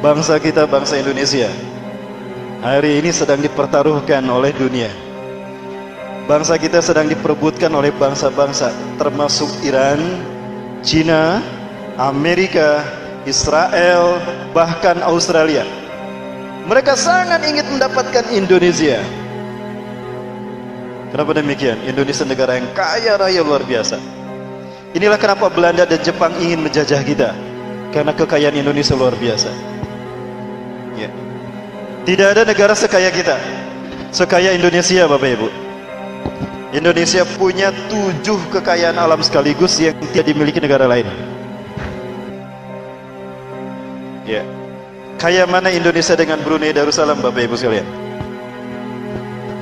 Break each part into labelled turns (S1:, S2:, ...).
S1: Bangsa kita, bangsa Indonesia, hari ini sedang dipertaruhkan oleh dunia. Bangsa kita sedang diperebutkan oleh bangsa-bangsa, termasuk Iran, Cina, Amerika, Israel, bahkan Australia. Mereka sangat ingin mendapatkan Indonesia. Kenapa demikian? Indonesia negara yang kaya raya luar biasa. Inilah kenapa Belanda dan Jepang ingin menjajah kita, karena kekayaan Indonesia luar biasa. Ya. Tidak ada negara sekaya kita, sekaya Indonesia, Bapak Ibu. Indonesia punya 7 kekayaan alam sekaligus yang tidak dimiliki negara lain. Ya. Kaya mana Indonesia dengan Brunei Darussalam, Bapak Ibu sekalian?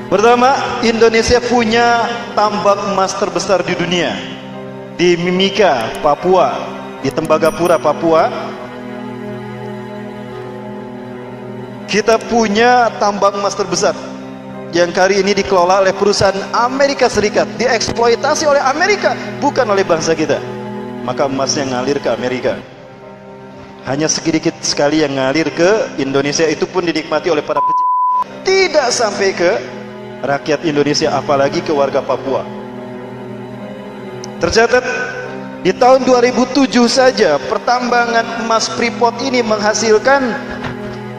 S1: Pertama, Indonesia punya tambak emas terbesar di dunia, di Mimika, Papua, di Tembagapura, Papua. Kita punya tambang emas terbesar yang hari ini dikelola oleh perusahaan Amerika Serikat, dieksploitasi oleh Amerika, bukan oleh bangsa kita. Maka emasnya ngalir ke Amerika. Hanya sedikit sekali yang ngalir ke Indonesia, itu pun dinikmati oleh para pejabat, tidak sampai ke rakyat Indonesia, apalagi ke warga Papua. Tercatat di tahun 2007 saja pertambangan emas Freeport ini menghasilkan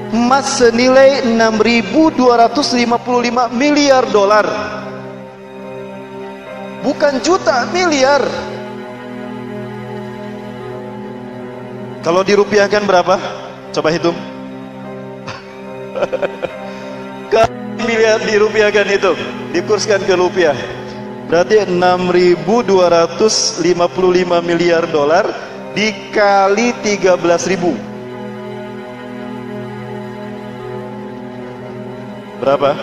S1: emas senilai 6.255 miliar dolar. Bukan juta, miliar. Kalau dirupiahkan berapa? Coba hitung. Kalau miliar dirupiahkan itu, dikurskan ke rupiah, berarti 6.255 miliar dolar dikali 13.000. Berapa?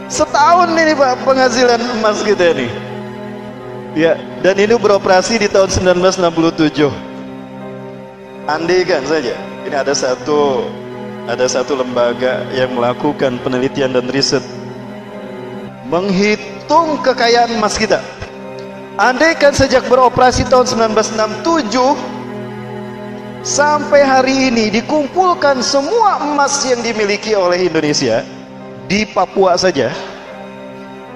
S1: Setahun ini Pak penghasilan emas kita ini. Ya, dan ini beroperasi di tahun 1967. Andaikan saja, ini ada satu lembaga yang melakukan penelitian dan riset menghitung kekayaan emas kita. Andaikan sejak beroperasi tahun 1967 sampai hari ini dikumpulkan semua emas yang dimiliki oleh Indonesia di Papua saja,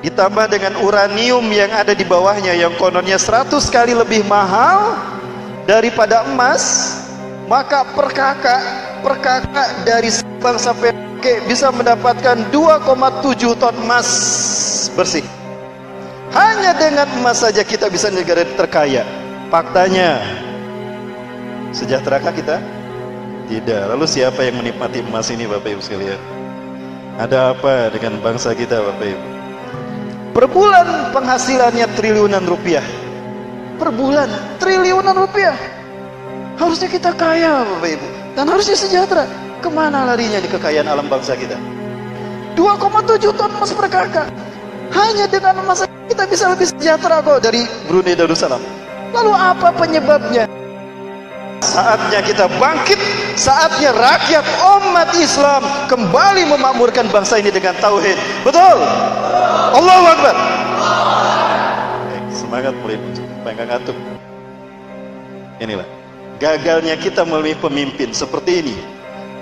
S1: ditambah dengan uranium yang ada di bawahnya yang kononnya 100 kali lebih mahal daripada emas, maka per kakak dari Sabang sampai Merauke bisa mendapatkan 2,7 ton emas bersih. Hanya dengan emas saja kita bisa negara terkaya. Faktanya, sejahterakah kita? Tidak. Lalu siapa yang menikmati emas ini, Bapak Ibu sekalian? Ada apa dengan bangsa kita, Bapak Ibu? Per bulan penghasilannya triliunan rupiah. Per bulan triliunan rupiah. Harusnya kita kaya, Bapak Ibu, dan harusnya sejahtera. Kemana larinya di kekayaan alam bangsa kita? 2,7 ton emas per kakak. Hanya dengan emas kita bisa lebih sejahtera kok dari Brunei Darussalam. Lalu apa penyebabnya? Saatnya kita bangkit, saatnya rakyat umat Islam kembali memakmurkan bangsa ini dengan tauhid. Betul? Allahu Akbar. Semangat mulai muncul, pengen ngantuk. Inilah gagalnya kita memilih pemimpin seperti ini.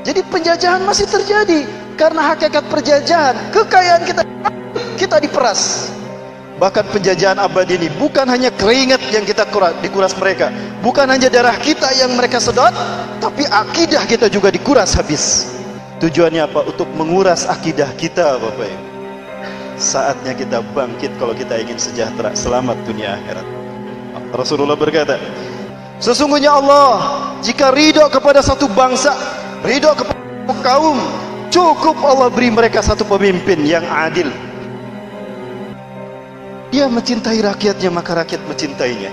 S1: Jadi penjajahan masih terjadi karena hakikat perjajahan, kekayaan kita diperas. Bahkan penjajahan abadi ini bukan hanya keringat yang kita dikuras mereka, bukan hanya darah kita yang mereka sedot, tapi akidah kita juga dikuras habis. Tujuannya apa? Untuk menguras akidah kita, Bapak Ibu. Saatnya kita bangkit kalau kita ingin sejahtera, selamat dunia akhirat. Rasulullah berkata, sesungguhnya Allah jika ridho kepada satu bangsa, ridho kepada kaum, cukup Allah beri mereka satu pemimpin yang adil. Dia mencintai rakyatnya, maka rakyat mencintainya.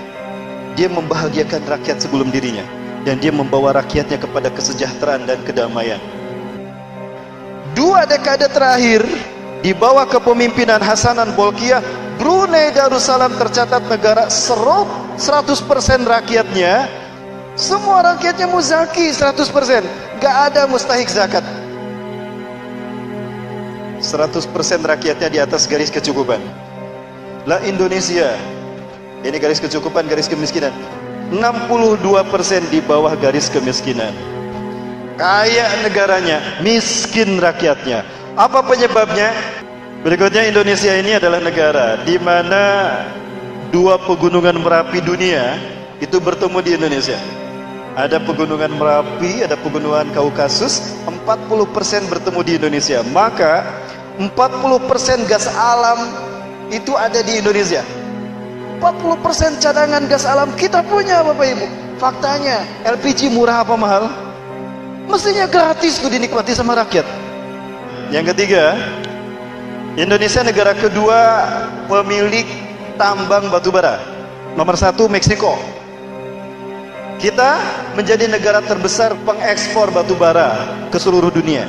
S1: Dia membahagiakan rakyat sebelum dirinya, dan dia membawa rakyatnya kepada kesejahteraan dan kedamaian. 2 dekade terakhir di bawah kepemimpinan Hasanan Bolkiah, Brunei Darussalam tercatat negara serop 100% rakyatnya. Semua rakyatnya muzaki 100%, gak ada mustahik zakat. 100% rakyatnya di atas garis kecukupan. Lah Indonesia, ini garis kecukupan, garis kemiskinan. 62% di bawah garis kemiskinan. Kaya negaranya, miskin rakyatnya. Apa penyebabnya? Berikutnya, Indonesia ini adalah negara di mana dua pegunungan Merapi dunia itu bertemu di Indonesia. Ada pegunungan Merapi, ada pegunungan Kaukasus, 40% bertemu di Indonesia. Maka 40% gas alam itu ada di Indonesia. 40% cadangan gas alam kita punya, Bapak Ibu. Faktanya, LPG murah apa mahal? Mestinya gratis tuh dinikmati sama rakyat. Yang ketiga, Indonesia negara kedua pemilik tambang batubara. Nomor 1 Meksiko. Kita menjadi negara terbesar pengekspor batubara ke seluruh dunia.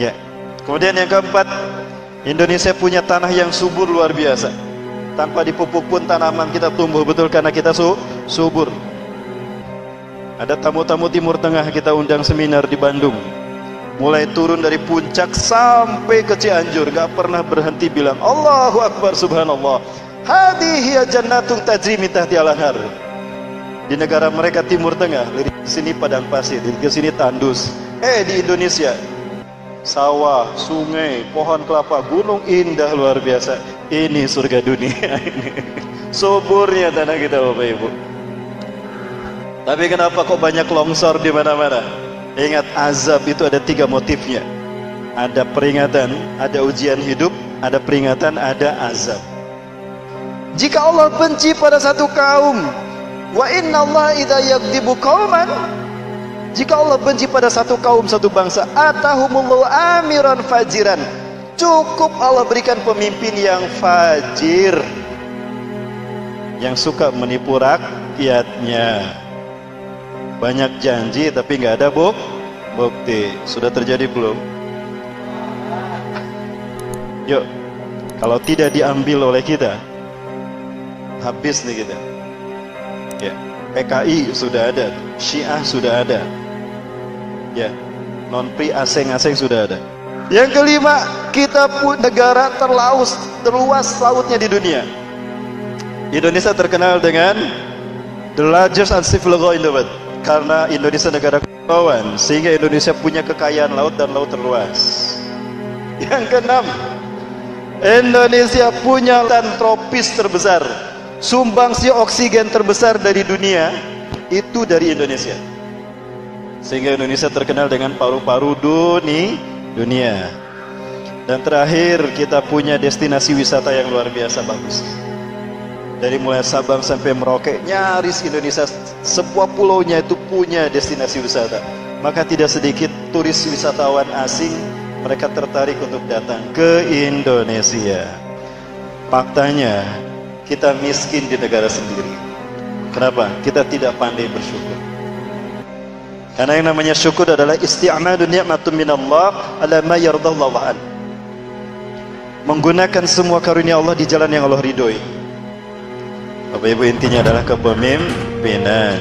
S1: Ya. Kemudian yang keempat, Indonesia punya tanah yang subur luar biasa. Tanpa dipupuk pun tanaman kita tumbuh, betul, karena kita subur. Ada tamu-tamu Timur Tengah kita undang seminar di Bandung. Mulai turun dari puncak sampai ke Cianjur, gak pernah berhenti bilang Allahu Akbar, Subhanallah. Hadhihi jannatun tajri min tahtiha al-anhar. Di negara mereka Timur Tengah, dari sini padang pasir, dari sini tandus. Di Indonesia, sawah, sungai, pohon kelapa, gunung indah luar biasa. Ini surga dunia. Suburnya tanah kita, Bapak Ibu. Tapi kenapa kok banyak longsor di mana-mana? Ingat, azab itu ada 3 motifnya. Ada peringatan, ada ujian hidup, ada peringatan, ada azab. Jika Allah benci pada satu kaum, wa inna Allah idza yaghdibu qauman, jika Allah benci pada satu kaum, satu bangsa, atahumullahu amiran fajiran, cukup Allah berikan pemimpin yang fajir, yang suka menipu rakyatnya, banyak janji tapi nggak ada bukti. Sudah terjadi belum? Yuk, kalau tidak diambil oleh kita, habis nih kita. Ya, PKI sudah ada, Syiah sudah ada, ya, non-pri asing-asing sudah ada. Yang kelima, kita pun negara terluas lautnya di dunia. Indonesia terkenal dengan the largest uncivil law in the world, karena Indonesia negara kepulauan, sehingga Indonesia punya kekayaan laut dan laut terluas. Yang keenam, Indonesia punya hutan tropis terbesar. Sumbangsi oksigen terbesar dari dunia itu dari Indonesia, sehingga Indonesia terkenal dengan paru-paru dunia. Dan terakhir, kita punya destinasi wisata yang luar biasa bagus. Dari mulai Sabang sampai Merauke, nyaris Indonesia sebuah pulaunya itu punya destinasi wisata. Maka tidak sedikit turis wisatawan asing, mereka tertarik untuk datang ke Indonesia. Faktanya, kita miskin di negara sendiri. Kenapa? Kita tidak pandai bersyukur. Karena yang namanya syukur adalah isti'amadu ni'matun minallah ala ma yardallahu an. Menggunakan semua karunia Allah di jalan yang Allah ridhoi. Bapak Ibu, intinya adalah kepemimpinan.